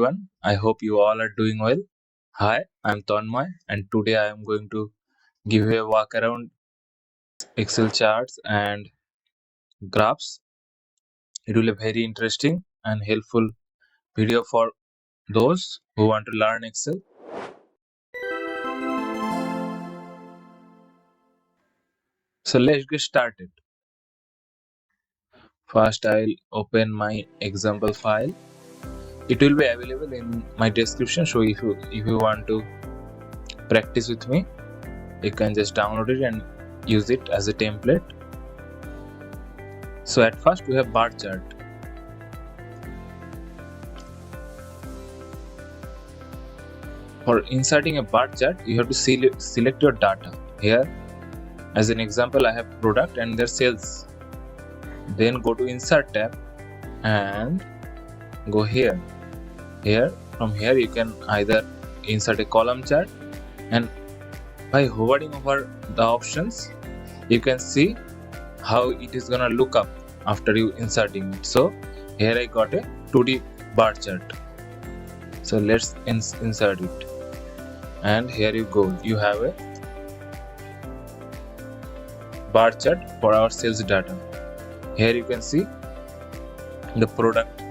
everyone. I hope you all are doing well. Hi, I'm Tanmay and today I am going to give you a walk around Excel charts and graphs. It will be a very interesting and helpful video for those who want to learn Excel. So let's get started. First, I'll open my example file. It will be available in my description. So if you want to practice with me, you can just download it and use it as a template. So at first we have bar chart. For inserting a bar chart, you have to select your data. Here, as an example, I have product and their sales. Then go to insert tab and go here. From here you can either insert a column chart, and by hovering over the options, you can see how it is gonna look up after you inserting it. So here I got a 2D bar chart. So let's insert it, and here you go. You have a bar chart for our sales data. Here you can see the product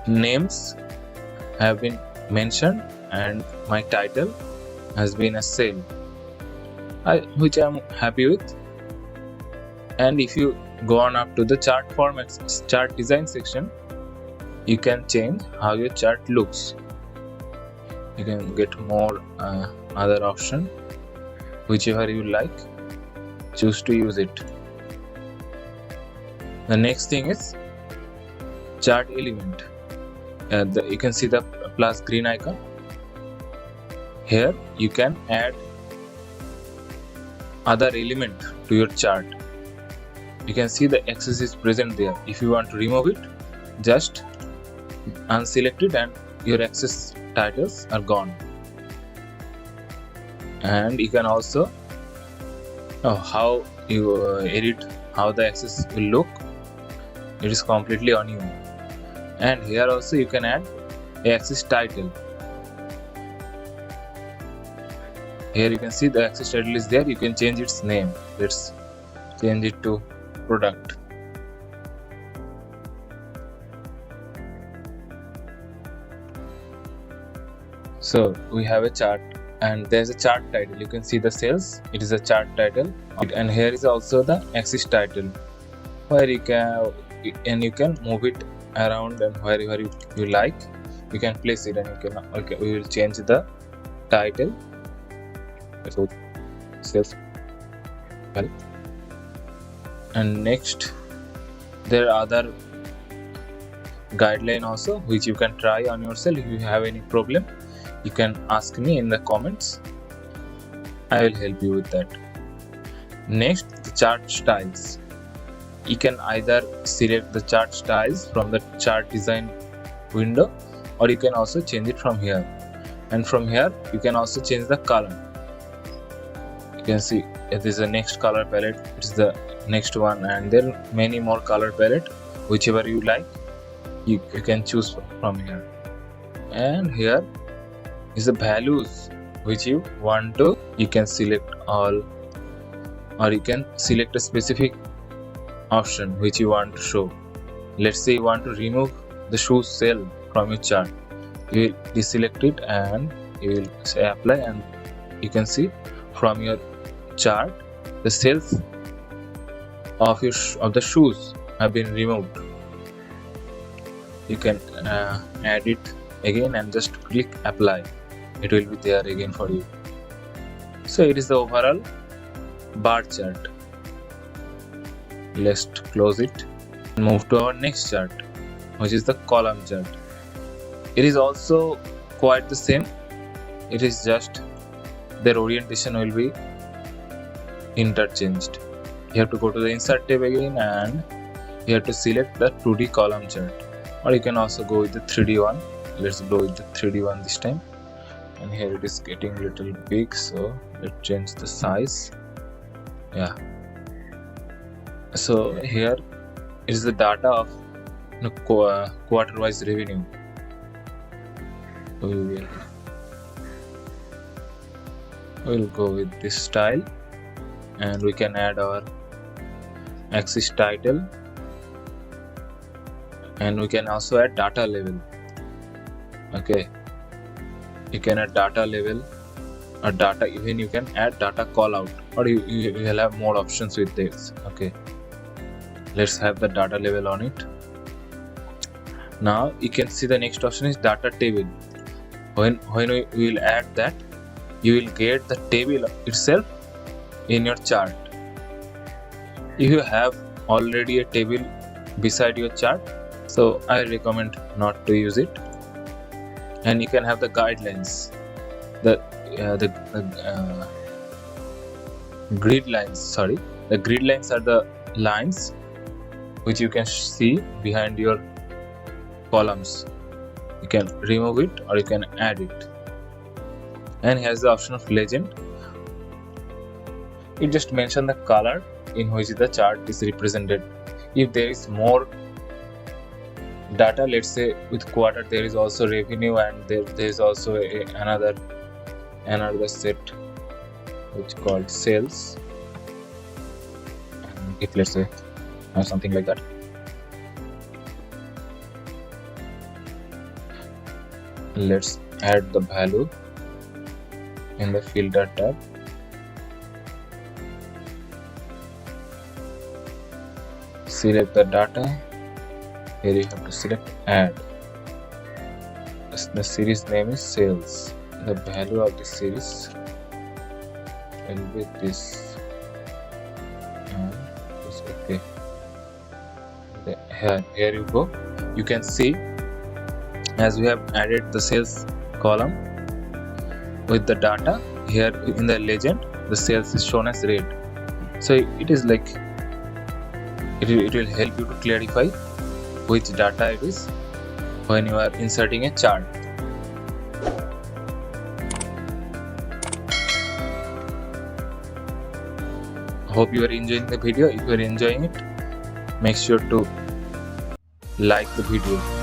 names have been mentioned and my title has been a sale, which I am happy with. And if you go on up to the chart format, chart design section, you can change how your chart looks. You can get more other option, whichever you like, choose to use it. The next thing is chart element. You can see the plus green icon. Here you can add other element to your chart. You can see the axis is present there. If you want to remove it, just unselect it and your axis titles are gone. And you can also how you edit how the axis will look. It is completely on you. And here also you can add a axis title. Here you can see the axis title is there. You can change its name. Let's change it to product. So we have a chart and there's a chart title. You can see the sales. It is a chart title, and here is also the axis title, where you can move it around and wherever you like. You can place it, and you can we will change the title. So sales. Well, and next there are other guideline also which you can try on yourself. If you have any problem, you can ask me in the comments. I will help you with that. Next, the chart styles. You can either select the chart styles from the chart design window, or you can also change it from here. And from here you can also change the color. You can see it is the next color palette. It is the next one, and there are many more color palette. Whichever you like, you can choose from here. And here is the values which you want to. You can select all, or you can select a specific option which you want to show. Let's say you want to remove the shoe sale from your chart. You will deselect it and you will say apply, and you can see from your chart the sales of the shoes have been removed. You can add it again and just click apply. It will be there again for you. So it is the overall bar chart. Let's close it and move to our next chart, which is the column chart. It is also quite the same. It is just their orientation will be interchanged. You have to go to the insert tab again, and you have to select the 2D column chart, or you can also go with the 3D one. Let's go with the 3D one this time. And here it is getting a little big, so let's change the size. Yeah. So here is the data of quarter-wise revenue. we will go with this style, and we can add our axis title, and we can also add data level. Okay, you can add data level or data, even you can add data call out, or you will have more options with this. Okay, let's have the data level on it. Now you can see the next option is data table. When we will add that, you will get the table itself in your chart. If you have already a table beside your chart, so I recommend not to use it. And you can have the guidelines, the grid lines. Sorry, the grid lines are the lines which you can see behind your columns. You can remove it or you can add it. And here's the option of legend. It just mentions the color in which the chart is represented. If there is more data, let's say with quarter there is also revenue, and there is also another set which called sales, and if let's say something like that. Let's add the value in the filter tab. Select the data. Here you have to select add. The series name is sales. The value of the series will be this, and it's okay. Here you go. You can see, as we have added the sales column with the data, here in the legend the sales is shown as red. So it is like it will help you to clarify which data it is when you are inserting a chart. Hope you are enjoying the video. If you are enjoying it, make sure to like the video.